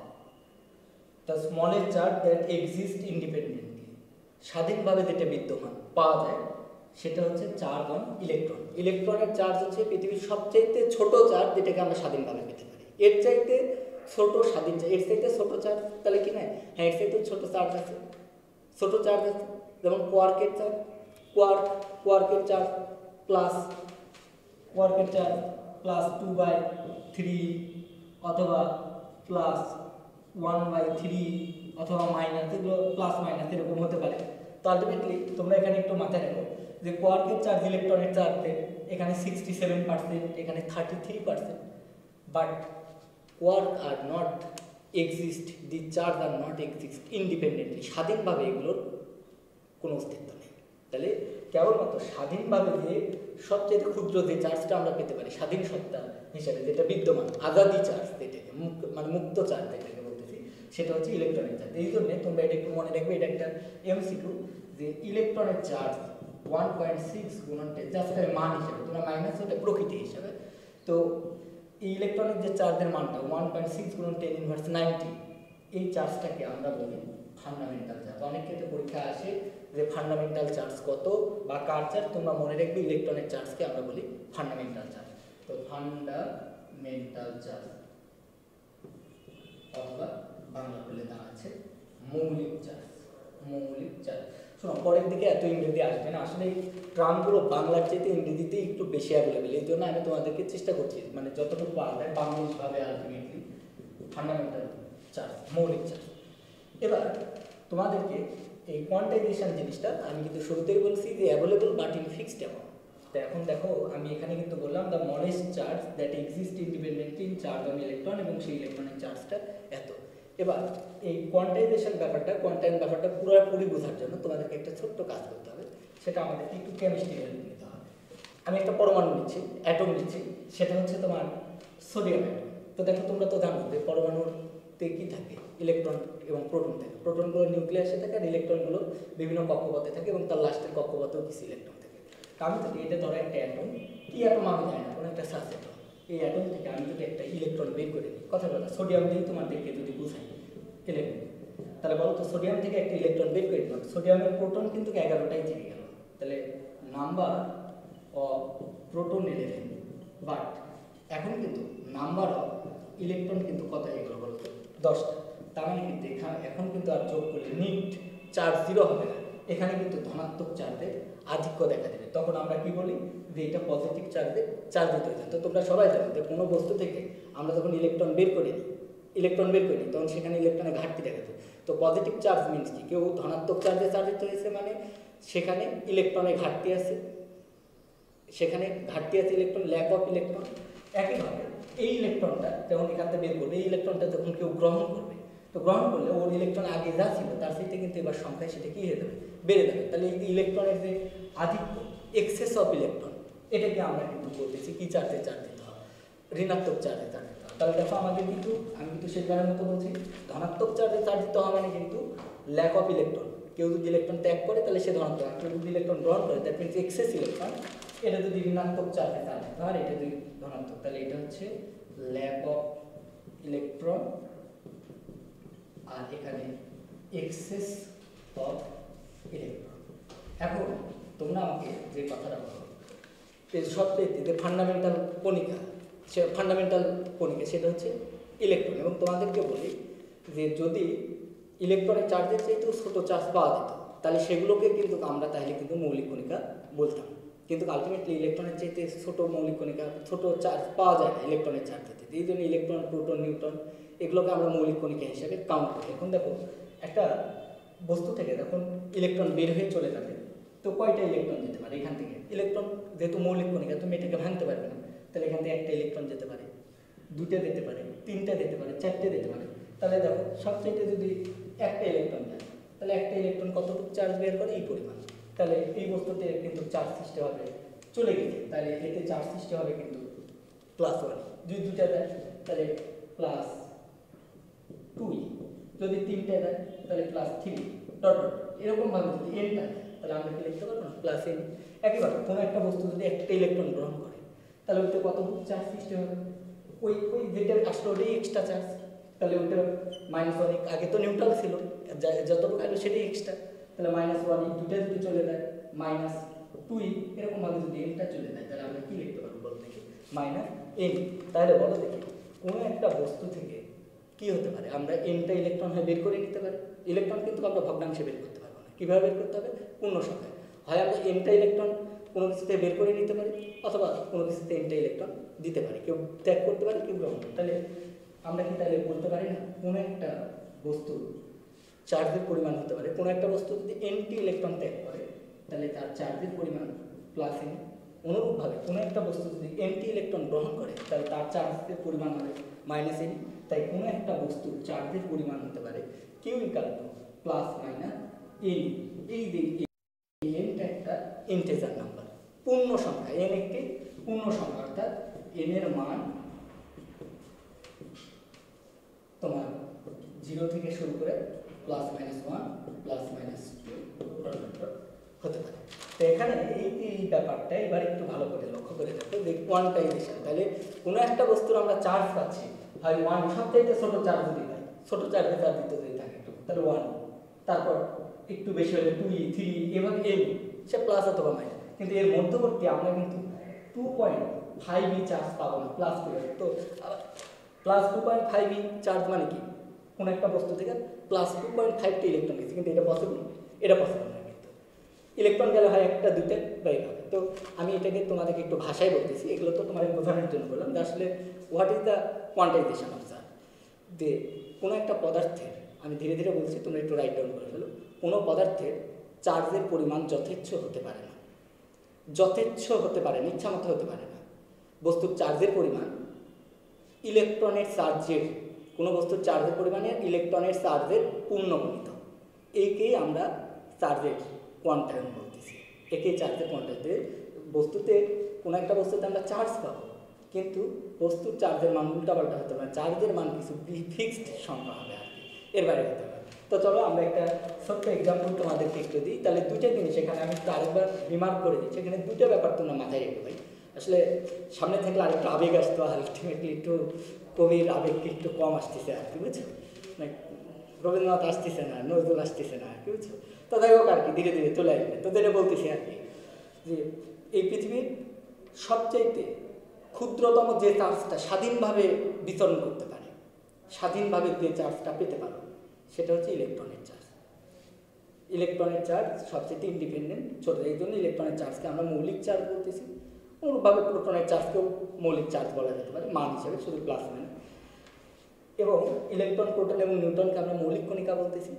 the smallest charge that exist independently, স্বাধীনভাবে যেটা বিদ্যমান পাওয়া যায় সেটা হচ্ছে চার্জ অন ইলেকট্রন। ইলেকট্রনের চার্জ হচ্ছে পৃথিবীর সবচাইতে ছোট চার্জ যেটাকে আমরা স্বাধীনভাবে পেতে পারি। এর চাইতে ছোট স্বাধীন চার্জ, এর চাইতে ছোট চার্জ তাহলে কি না? হ্যাঁ, এর চাইতে ছোট চার্জ আছে, ছোট চার্জ আছে, যেমন কোয়ার্কের চার্জ। কোয়ার্কের চার্জ প্লাস 2/3 অথবা প্লাস 1/3 অথবা মাইনাস, এগুলো প্লাস মাইনাস এরকম হতে পারে। তো আলটিমেটলি তোমরা এখানে একটু মাথায় রাখো যে কোয়ার্কের চার্জ ইলেকট্রনের চার্জে এখানে 67%, এখানে 33%, but quark are not exist, the charge are not exist independently, স্বাধীনভাবে এগুলোর কোনো অস্তিত্ব নেই। তাহলে কেবলমাত্র স্বাধীনভাবে যে সবচেয়ে ক্ষুদ্র যে চার্জটা আমরা পেতে পারি স্বাধীন সত্তা হিসেবে, যেটা বিদ্যমান আজাদি চার্জ, যেটাকে মানে মুক্ত চার্জ যেটাকে বলতেছি, সেটা হচ্ছে ইলেকট্রনের চার্জ। এই জন্যে তোমরা এটা একটু মনে রাখবে, এটা একটা MCQ, যে ইলেকট্রনের চার্জ 1.6 গুণন 10, জাস্ট মান হিসেবে, তোমরা মাইনাস ওটা প্রকৃতি হিসেবে। তো এই ইলেকট্রনের যে চার্জের মানটা 1.6 গুণন 10⁻90, এই চার্জটাকে আমরা বলি ফান্ডামেন্টাল চার্জ। অনেক ক্ষেত্রে পরীক্ষা আসে যে ফান্ডামেন্টাল চার্জ কত বা কার চার্জ, তোমরা মনে রাখবে ইলেকট্রনের চার্জকে আমরা বলি ফান্ডামেন্টাল চার্জ। তো ফান্ডামেন্টাল চার্জ অথবা বাংলা বলে দাঁড়াচ্ছে মৌলিক চার্জ। মৌলিক চার্জ। শোনো, পরের দিকে এত ইংরেজি আসবে না, আসলে এই ট্রামগুলো বাংলার চাইতে ইংরেজিতে একটু বেশি অ্যাভেলেবেল, এই জন্য আমি তোমাদেরকে চেষ্টা করছি মানে যতটুকু পাওয়া যায় বাংলাদেশভাবে আলটিমেটলি ফান্ডামেন্টাল চার্জ, মৌলিক চার্জ। এবার তোমাদেরকে এই কোয়ান্টাইজেশন জিনিসটা আমি কিন্তু শুরুতেই বলছি যে available but in fixed amount. তো এখন দেখো আমি এখানে কিন্তু বললাম the smallest charge that exist independently in charge on electron, এবং সেই ইলেকট্রনের চার্জটা এত। এবার এই কোয়ান্টাইজেশন ব্যাপারটা, কোয়ান্টাইম ব্যাপারটা পুরোপুরি বোঝার জন্য তোমাদেরকে একটা ছোট্ট কাজ করতে হবে, সেটা আমাদেরকে একটু কেমিস্ট্রি হেল্প নিতে হবে। আমি একটা পরমাণু নিচ্ছি, অ্যাটম নিচ্ছি, সেটা হচ্ছে তোমার সোডিয়াম অ্যাটম। তো দেখো তোমরা তো জানো যে পরমাণুতে কী থাকে, ইলেকট্রন এবং প্রোটন থাকে। প্রোটনগুলো নিউক্লিয়াসে থাকে আর ইলেকট্রনগুলো বিভিন্ন কক্ষপথে থাকে, এবং তার লাস্টের কক্ষপথেও কিছু ইলেকট্রন থাকে। তো আমি যদি এটা ধরো একটা অ্যাটম, কি অ্যাটম আমি জানি না, কোনো একটা সাস অ্যাটম, এই অ্যাটম থেকে আমি যদি একটা ইলেকট্রন বের করে নিই, কথা সোডিয়াম দিয়ে তোমাদেরকে যদি বুঝাই ইলেকট্রন, তাহলে বলো তো সোডিয়াম থেকে একটা ইলেকট্রন বের করে দিলাম, সোডিয়ামের প্রোটন কিন্তু 11টাই থেকে গেল, তাহলে নাম্বার অফ প্রোটন 11, বাট এখন কিন্তু নাম্বার অফ ইলেকট্রন কিন্তু কত হয়ে গেল বলতো 10টা। তার মানে কিন্তু এখন কিন্তু আর যোগ করলে নিট চার্জ 0 হবে না, এখানে কিন্তু ধনাত্মক চার্জের আধিক্য দেখা দেবে। তখন আমরা কি বলি যে এটা পজিটিভ চার্জে চার্জিত হয়ে যায়। তো তোমরা সবাই জানো যে কোনো বস্তু থেকে আমরা যখন ইলেকট্রন বের করি তখন সেখানে ইলেকট্রনের ঘাটতি দেখা যায়। তো পজিটিভ চার্জ মিনস কি, কেউ ধনাত্মক চার্জে চার্জিত হয়েছে মানে সেখানে ইলেকট্রনের ঘাটতি আছে, ইলেকট্রন, ল্যাক অফ ইলেকট্রন। একইভাবে এই ইলেকট্রনটা যখন এখান থেকে বের করবে, এই ইলেকট্রনটা যখন কেউ গ্রহণ করবে, তো গ্রহণ করলে ওর ইলেকট্রন আগে যা ছিল তার সাথে কিন্তু এবার সংখ্যায় সেটা কী হয়ে যাবে, বেড়ে যাবে। তাহলে এই ইলেকট্রনের যে আধিক্য, এক্সেস অফ ইলেকট্রন, এটাকে আমরা কিন্তু বলতেছি কি চার্জে চার্জিত হয়, ঋণাত্মক চার্জে চার্জিত হয়। তাহলে দেখো আমাদের কিন্তু আমি কিন্তু সেটার মতো বলছি, ধনাত্মক চার্জে চার্জিত হওয়া মানে কিন্তু ল্যাক অফ ইলেকট্রন। কেউ যদি ইলেকট্রন ত্যাগ করে তাহলে সে ধনাত্মক, কেউ যদি ইলেকট্রন গ্রহণ করে দ্যাট মিনস এক্সেস ইলেকট্রন, এটা যদি ঋণাত্মক চার্জে চার্জ আর এটা যদি ধনাত্মক, তাহলে এটা হচ্ছে ল্যাব অফ ইলেকট্রন, আর এখানে এক্সেস অফ ইলেকট্রন। এখন তোমরা আমাকে যে কথাটা বলো, সবচেয়ে যে ফান্ডামেন্টাল কণিকা, সে ফান্ডামেন্টাল কণিকা সেটা হচ্ছে ইলেকট্রন। এবং তোমাদেরকে বলি যে যদি ইলেকট্রনের চার্জের চাইতেও ছোট চার্জ পাওয়া যেত, তাহলে সেগুলোকে কিন্তু আমরা তাহলে কিন্তু মৌলিক কণিকা বলতাম। কিন্তু আলটিমেটলি ইলেকট্রনের চাইতে ছোট মৌলিক কণিকা, ছোট চার্জ পাওয়া যায় না ইলেকট্রনের চার্জের চাইতে। এই জন্য ইলেকট্রন, প্রোটন, নিউট্রন এগুলোকে আমরা মৌলিক কণিকা হিসেবে কাউন্ট করি। এখন দেখো একটা বস্তু থেকে যখন ইলেকট্রন বের হয়ে চলে যাবে, তো কয়টা ইলেকট্রন যেতে পারে এখান থেকে? ইলেকট্রন যেহেতু মৌলিক কণিকা, তুমি এটাকে ভাঙতে পারবে না, তাহলে এখান থেকে একটা ইলেকট্রন যেতে পারে, দুইটা যেতে পারে, তিনটা যেতে পারে, চারটে যেতে পারে। তাহলে দেখো সবচাইতে যদি একটা ইলেকট্রন যায়, তাহলে একটা ইলেকট্রন কতটুকু চার্জ বের করে? এই পরিমাণ। তাহলে এই বস্তুতে কিন্তু চার্জ সৃষ্টি হবে, চলে গেছে, তাহলে এতে চার্জ সৃষ্টি হবে কিন্তু +1। যদি দুইটা দেয় তাহলে +2, যদি তিনটা দেয় তাহলে +3, ডট ডট এরকম ভাবে যদি এনটা দেয়, তাহলে আমরা কি লিখতে পারবো না? +n। একইভাবে কোনো একটা বস্তু যদি একটা ইলেকট্রন গ্রহণ করে, তাহলে ওইটা কতটুকু চার্জ সৃষ্টি হবে? ওই ওই যেটা আসলে ওটাই এক্সট্রা চার্জ, তাহলে ওইটা -1। আগে তো নিউট্রাল ছিল, যতটুকু আসবে সেটাই এক্সট্রা, তাহলে -1 দুটো যদি চলে যায় -2, এরকম ভাবে যদি এনটা চলে যায়, তাহলে আমরা কি লিখতে পারবো বলো দেখি? -n। তাহলে বলো দেখি কোনো একটা বস্তু থেকে কি হতে পারে? আমরা এনটা ইলেকট্রন হয় বের করে নিতে পারি। ইলেকট্রন কিন্তু আমরা ভগ্নাংশে বের করতে পারবো না। কীভাবে বের করতে হবে? পূর্ণ সংখ্যায়। হয় আমরা এনটা ইলেকট্রন কোনো কিছুতে বের করে নিতে পারি, অথবা কোনো কিছুতে এনটা ইলেকট্রন দিতে পারি, কেউ ত্যাগ করতে পারে, কেউ গ্রহণ করতে। তাহলে আমরা কি তাহলে বলতে পারি না কোনো একটা বস্তুর চার্জের পরিমাণ হতে পারে, কোনো একটা বস্তু যদি এনটি ইলেকট্রন ত্যাগ করে, তাহলে তার চার্জের পরিমাণ +n। অনুরূপভাবে কোনো একটা বস্তু যদি এনটি ইলেকট্রন গ্রহণ করে, তাহলে তার চার্জের পরিমাণ হবে -n। তাই কোনো একটা বস্তুর চার্জের পরিমাণ হতে পারে Q ± n। এই যে এনটা একটা ইন্টিজার নাম্বার, পূর্ণ সংখ্যা। এন একটি পূর্ণ সংখ্যা, অর্থাৎ এন এর মান তোমার 0 থেকে শুরু করে +-1 +-2 হতে পারে। তো এখানে এই ব্যাপারটা এবার একটু ভালো করে লক্ষ্য করে দেখো যে কোয়ান্টাইজেশন। তাহলে কোনো একটা বস্তুর আমরা চার্জ পাচ্ছি, হয় 1, সবথেকে ছোট চার্জ যদি পাই, ছোট চার্জে চার্জ দিতে যদি থাকে, তাহলে 1, তারপর একটু বেশি হলে 2, 3, এভাবে n, সে প্লাস অথবা মাইনাস। কিন্তু এর মধ্যবর্তী আমরা কিন্তু 2.5 চার্জ পাবো না, +2। তো +2.5 চার্জ মানে কি? কোনো একটা বস্তু থেকে +2.5 ইলেকট্রন গেছে, কিন্তু এটা পসিবল? এটা পসিবল না। কিন্তু ইলেকট্রন গেলে হয় একটা, দুইটা বা এইভাবে। তো আমি এটাকে তোমাদেরকে একটু ভাষায় বলতেছি, এগুলো তো তোমাদের বোঝানোর জন্য বললাম যে আসলে what is the quantisation of charge. যে কোনো একটা পদার্থের, আমি ধীরে ধীরে বলছি, তোমরা একটু রাইট ডাউন করে ফেলো। কোনো পদার্থের চার্জের পরিমাণ যথেচ্ছ হতে পারে না, যথেচ্ছ হতে পারে না, ইচ্ছা মতো হতে পারে না। বস্তুর চার্জের পরিমাণ ইলেকট্রনের চার্জের, কোনো বস্তুর চার্জের পরিমাণে ইলেকট্রনের চার্জের পূর্ণগুণিত, একেই আমরা চার্জের কোয়ান্টাম বলতেছি। একেই চার্জের কোয়ান্টাম। বস্তুতে কোনো একটা বস্তুতে আমরা চার্জ পাবো, কিন্তু বস্তুর চার্জের মান উল্টাপাল্টা হতে পারে, চার্জের মান কিছু ফিক্সড সংখ্যা হবে আর কি, এর বাইরে হতে পারে। তো চলো আমরা একটা ছোট্ট এক্সাম্পল তোমাদেরকে একটু দিই, তাহলে দুইটা জিনিস এখানে আমি একটু আরেকবার রিমার্ক করে দিচ্ছি। এখানে দুটো ব্যাপার তোমরা মাথায় রেখে ভাই। আসলে সামনে থাকলে আরেকটু আবেগ আসতো, আলটিমেটলি একটু কবির আবেগকে একটু কম আসতেছে আর কি, বুঝছো? রবীন্দ্রনাথ আসতেছে না, নজরুল আসতেছে না আর কি, বুঝছো? তো যাই হোক আর কি, ধীরে ধীরে চলে আসবে। তো যেটা বলতেছি আর কি, যে এই পৃথিবীর সবচাইতে ক্ষুদ্রতম যে চার্জটা স্বাধীনভাবে বিতরণ করতে পারে, স্বাধীনভাবে যে চার্জটা পেতে পারো, সেটা হচ্ছে ইলেকট্রনের চার্জ। ইলেকট্রনের চার্জ সবচেয়ে ইন্ডিপেন্ডেন্ট, ছোট। এই জন্য ইলেকট্রনের চার্জকে আমরা মৌলিক চার্জ বলতেছি। অনুরূপভাবে প্রোটনের চার্জকেও মৌলিক চার্জ বলা যেতে পারে, মান হিসেবে, শুধু প্লাস মাইনাস। এবং ইলেকট্রন, প্রোটন এবং নিউট্রনকে আমরা মৌলিক কণিকা বলতেছি।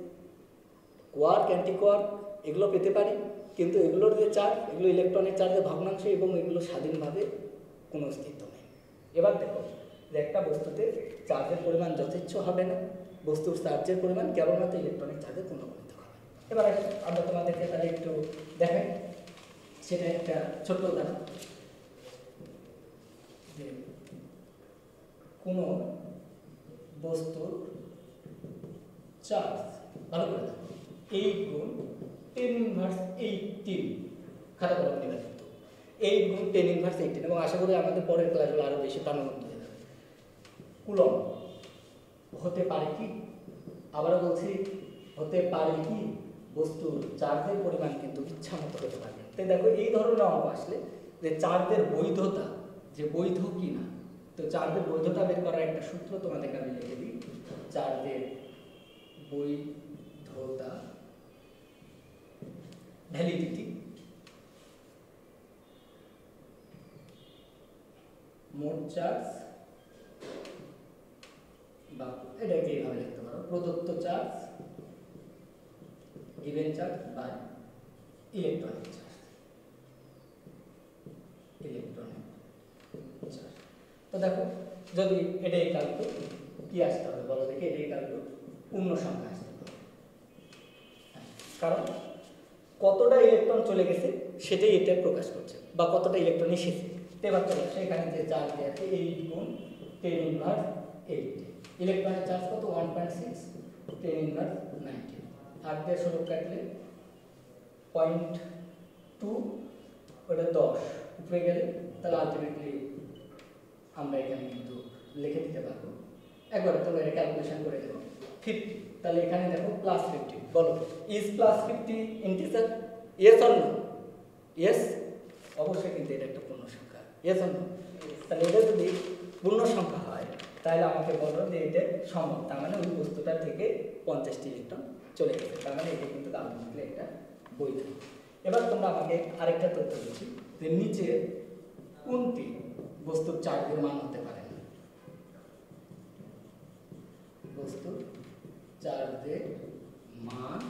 কোয়ার্ক, অ্যান্টিকোয়ার্ক এগুলো পেতে পারি, কিন্তু এগুলোর যে চার্জ, এগুলো ইলেকট্রনের চার্জের ভগ্নাংশ, এবং এগুলো স্বাধীনভাবে কোনো অস্তিত্ব নেই। এবার দেখো যে একটা বস্তুতে চার্জের পরিমাণ যথেচ্ছ হবে না, বস্তুর চার্জের পরিমাণ কেবলমাত্র ইলেকট্রনিক চার্জের পূর্ণগুণিত হবে। এবার আমরা তোমাদেরকে তাহলে একটু দেখাই, সেটা একটা ছোট্ট উদাহরণ। যে কোনো বস্তুর চার্জ, ভালো করে দেখো, 8 × 10⁻18, খাতা কলম নিয়ে কিন্তু 8 গুণ 10 ইনভার্স 18, এবং আশা করি আমাদের পরের ক্লাসগুলো আরও বেশি প্রাণবন্ত হয়ে যাবে। কুলম্ব হতে পারে কি, আবারও বলছি, হতে পারে কি বস্তুর চার্জের পরিমাণ কিন্তু ইচ্ছা মতো হতে পারে। তাই দেখো এই ধরনের অঙ্ক আসলে যে চার্জের বৈধতা, যে বৈধ কি না, তো চার্জের বৈধতা বের করার একটা সূত্র তোমাদেরকে আমি লিখে দিই। চার্জের বৈধতা, ভ্যালিডিটি, মোট চার্জ, বা এটাকে এইভাবে লিখতে পারো, প্রদত্ত charge, given charge by electronic charge, electronic charge. তো দেখো যদি এটা ইকুয়াল টু কি আসতে হবে বলো দেখি, এটা ইকুয়াল টু পূর্ণ সংখ্যা আসতে হবে, কারণ কতটা ইলেকট্রন চলে গেছে সেটাই এটা প্রকাশ করছে, বা কতটা ইলেকট্রন এসেছে। এবার চলে আসে এখানে যে চার্জ দেওয়া আছে 8 গুণ 10 ইনভার্স 8, ইলেকট্রনের চার্জ কত 1.6, 10 ইনভার্স 90, আর দিয়ে সরব কাটলে 0.2, ওটা 10 উপরে গেলে তাহলে আলটিমেটলি আমরা এখানে কিন্তু লিখে দিতে পারবো। একবার তোমরা এটা ক্যালকুলেশন করে দেবো 50, তাহলে এখানে দেখো +50, বলো is +50 integer, yes or no? Yes, অবশ্যই, কিন্তু এটা একটা পূর্ণ সংখ্যা, ইয়েস অর নো? তাহলে এটা যদি পূর্ণ সংখ্যা হয় তাহলে আমাকে বলো যে এটা সম্ভব, তার মানে ওই বস্তুটার থেকে 50টি ইলেকট্রন চলে গেছে, তার মানে এটা কিন্তু আলটিমেটলি একটা বৈধ। এবার তোমরা আমাকে আরেকটা তথ্য দিচ্ছি যে নিচে কোনটি বস্তুর চার্জের মান হতে পারে না, বস্তুর চার্জের মান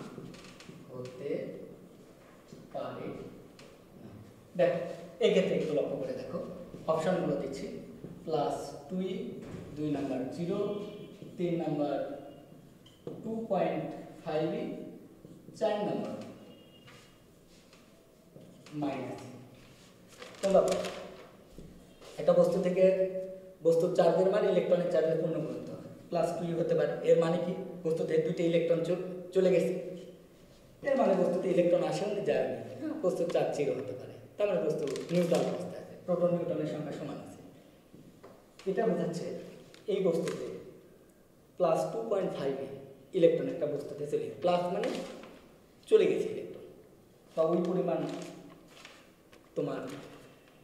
হতে পারে না। দেখো এই ক্ষেত্রে একটু লক্ষ্য করে দেখো, অপশনগুলো দিচ্ছি, +2, 2 নাম্বার 0, 3 নাম্বার 2.5, 4 নাম্বার -। তোমরা একটা বস্তু থেকে বস্তুর চার্জের মান ইলেকট্রনিক চার্জের পূর্ণ গুণিত হয়, +2 হতে পারে, এর মানে কি বস্তু থেকে 2টি ইলেকট্রন চলে গেছে, এর মানে বস্তুতে ইলেকট্রন আসেনি যায়নি, বস্তুর চার্জ 0 হতে পারে, তার মানে বস্তু নিউট্রাল অবস্থায় আছে, প্রোটন নিউট্রনের সংখ্যা সমান আছে। এটা বোঝাচ্ছে এই বস্তুতে +2.5 ইলেকট্রন একটা বস্তুতে চলে গেছে, প্লাস মানে চলে গেছে ইলেকট্রন, বা ওই পরিমাণ তোমার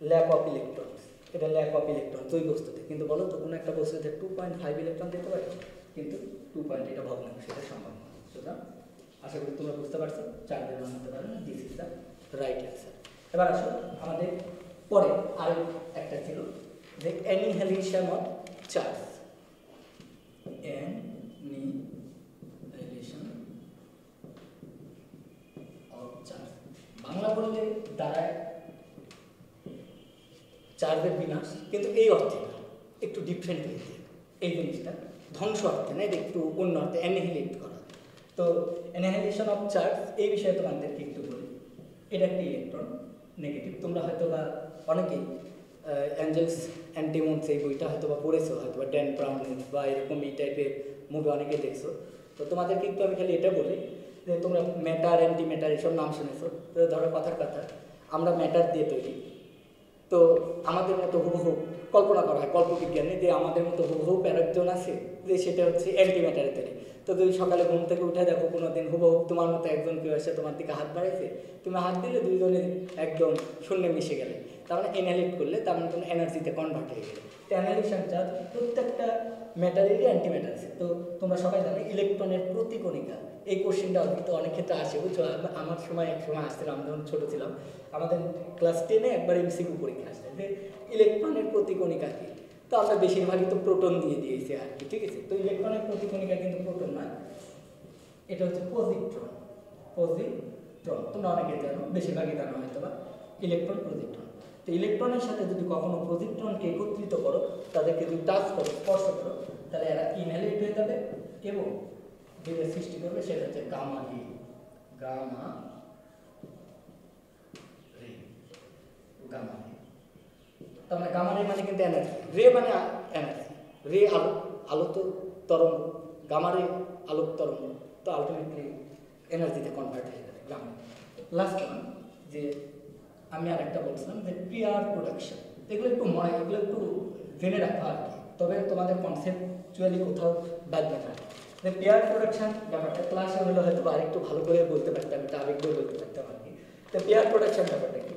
ল্যাক অফ ইলেকট্রন, এটা ল্যাক অফ ইলেকট্রন ওই বস্তুতে। কিন্তু বলো তো কোনো একটা বস্তুতে 2.5 ইলেকট্রন দিতে পারে, কিন্তু 2 এটা ভগ্নাংশ, সেটা সম্ভব নয়। সুতরাং আশা করি তোমরা বুঝতে পারছো চার্জের মান হতে পারে না, this is the right answer. এবার আসো আমাদের পরে আর একটা ছিল যে annihilation of charge, annihilation of charge, Bangla বললে দাঁড়ায় চার্জের বিনাশ, কিন্তু এই অর্থে না, একটু ডিফারেন্ট হয়েছে এই জিনিসটা, ধ্বংস অর্থে না, এটা একটু অন্য অর্থে, অ্যানিহিলেট করা। তো অ্যানিহিলেশন অফ চার্জ এই বিষয়ে তোমাদেরকে একটু বলি। এটা একটি ইলেকট্রন নেগেটিভ, তোমরা হয়তো বা অনেকেই অ্যাঞ্জেলস অ্যান্ড ডেমন্স এই বইটা হয়তো বা পড়েছো, হয়তো বা ড্যান ব্রাউন বা এরকম এই টাইপের মুভি অনেকে দেখছো। তো তোমাদেরকে একটু আমি খালি এটা বলি যে তোমরা ম্যাটার অ্যান্টি ম্যাটার এসব নাম শুনেছো, তো ধরো কথার কথা আমরা ম্যাটার দিয়ে তৈরি, তো আমাদের মতো হুবহু কল্পনা করা হয় কল্পবিজ্ঞানে যে আমাদের মতো হুবহু প্যারাকজন আছে, যে সেটা হচ্ছে অ্যান্টি ম্যাটারে তৈরি। তো তুমি সকালে ঘুম থেকে উঠে দেখো কোনো দিন হুবহু তোমার মতো একজন কেউ এসে তোমার দিকে হাত বাড়াইছে, তুমি হাত দিলে দুইজনে একদম শূন্যে মিশে গেলে, তার মানে অ্যানালাইট করলে তার মানে কোনো এনার্জিতে কনভার্ট হয়ে গেলে। তো অ্যানালাইজেশন চার্জ প্রত্যেকটা ম্যাটারেরই অ্যান্টি ম্যাটার আছে। তো তোমরা সবাই জানো ইলেকট্রনের প্রতিকণিকা, এই কোশ্চেনটা কিন্তু অনেক ক্ষেত্রে আসে, বুঝছো। আমার সময় এক সময় আসছিলাম, আমি যখন ছোটো ছিলাম, আমাদের ক্লাস 10-এ একবার এমসিকিউ পরীক্ষা আসছে যে ইলেকট্রনের প্রতিকণিকা কি, তো আমরা বেশিরভাগই তো প্রোটন দিয়ে দিয়েছি আর কি, ঠিক আছে। তো ইলেকট্রনের প্রতিকণিকা কিন্তু প্রোটন নয়, এটা হচ্ছে পজিট্রন। পজিট্রন তোমরা অনেকে জানো, বেশিরভাগই জানো হয়তো বা ইলেকট্রন পজিট্রন। তো ইলেকট্রনের সাথে যদি কখনো পজিট্রনকে একত্রিত করো, তাদেরকে যদি টাচ করো, স্পর্শ করো, তাহলে এরা ইনহ্যালেট হয়ে যাবে এবং যেটা সৃষ্টি করবে সেটা হচ্ছে গামা রে। গামা রে, গামা রে, তার মানে গামা রে মানে কিন্তু এনার্জি, রে মানে এনার্জি, রে আলো, আলো তো তরঙ্গ, গামা রে আলোক তরঙ্গ, তো আলটিমেটলি এনার্জিতে কনভার্ট হয়ে যাবে গামা। লাস্ট ওয়ান যে আমি আরেকটা বলছিলাম যে পেয়ার প্রোডাকশন, এগুলো একটু জেনে রাখা আর কি, তবে তোমাদের কনসেপচুয়ালি কোথাও বাজবে না। যে পেয়ার প্রোডাকশন ব্যাপারটা ক্লাসে হলে হয়তো আরেকটু ভালো করে বলতে পারতাম, এটা আরেকটু বলতে পারতাম আর কি। তো পেয়ার প্রোডাকশন ব্যাপারটা কি,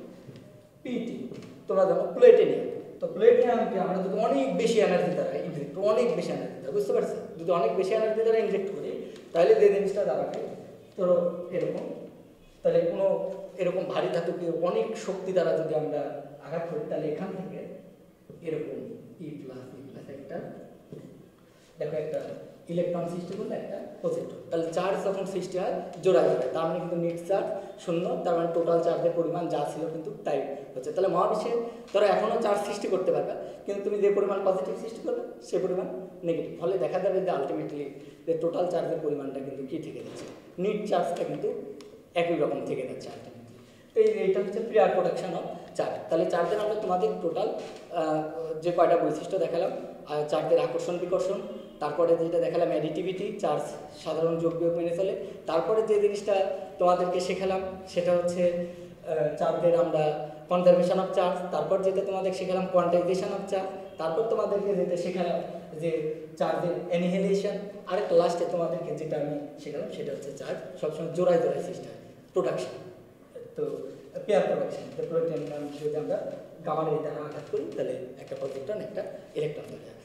পিটি তোমরা যেমন প্লেটিনিয়াম, তো প্লেটিনিয়ামকে আমরা যদি অনেক বেশি এনার্জি দ্বারা ইনজেক্ট, অনেক বেশি এনার্জি দ্বারা, বুঝতে পারছো, যদি অনেক বেশি এনার্জি দ্বারা ইনজেক্ট করি তাহলে যে জিনিসটা দাঁড়াবে ধরো এরকম, তাহলে কোনো এরকম ভারী ধাতুকে অনেক শক্তি দ্বারা যদি আমরা আঘাত করি তাহলে এখান থেকে এরকম ই প্লাস একটা দেখো একটা ইলেকট্রন সৃষ্টি করলে একটা পজিটিভ, তাহলে চার্জ যখন সৃষ্টি হয় জোড়ায় জোড়ায়, তার মানে কিন্তু নেট চার্জ শূন্য, তার মানে টোটাল চার্জের পরিমাণ যা ছিল কিন্তু তাই হচ্ছে। তাহলে মহাবিশ্বে ধরো এখনও চার্জ সৃষ্টি করতে পারবে, কিন্তু তুমি যে পরিমাণ পজিটিভ সৃষ্টি করবে সে পরিমাণ নেগেটিভ, ফলে দেখা যাবে যে আলটিমেটলি যে টোটাল চার্জের পরিমাণটা কিন্তু কী থেকে যাচ্ছে, নেট চার্জটা কিন্তু একই রকম থেকে যাচ্ছে আলটিমেটলি। তো এইটা হচ্ছে পেয়ার প্রোডাকশন অফ চার্জ। তাহলে চার্জের আমরা তোমাদের টোটাল যে কয়টা বৈশিষ্ট্য দেখালাম, চার্জের আকর্ষণ বিকর্ষণ, তারপরে যেটা দেখালাম অ্যাডিটিভিটি, চার্জ সাধারণ যোগ বিয়োগ মেনে চলে, তারপরে যে জিনিসটা তোমাদেরকে শেখালাম সেটা হচ্ছে চার্জের আমরা কনজারভেশন অফ চার্জ, তারপর যেটা তোমাদের শেখালাম কোয়ান্টাইজেশন অফ চার্জ, তারপর তোমাদেরকে যেটা শেখালাম যে চার্জের অ্যানিহিলেশন, আর একটা লাস্টে তোমাদেরকে যেটা আমি শেখালাম সেটা হচ্ছে চার্জ সবসময় জোড়ায় জোড়ায় সিস্টেম প্রোডাকশন। তো পেয়ার প্রোডাকশন, যদি আমরা গামার দ্বারা আঘাত করি তাহলে একটা পজিট্রন একটা ইলেকট্রন তৈরি হয়।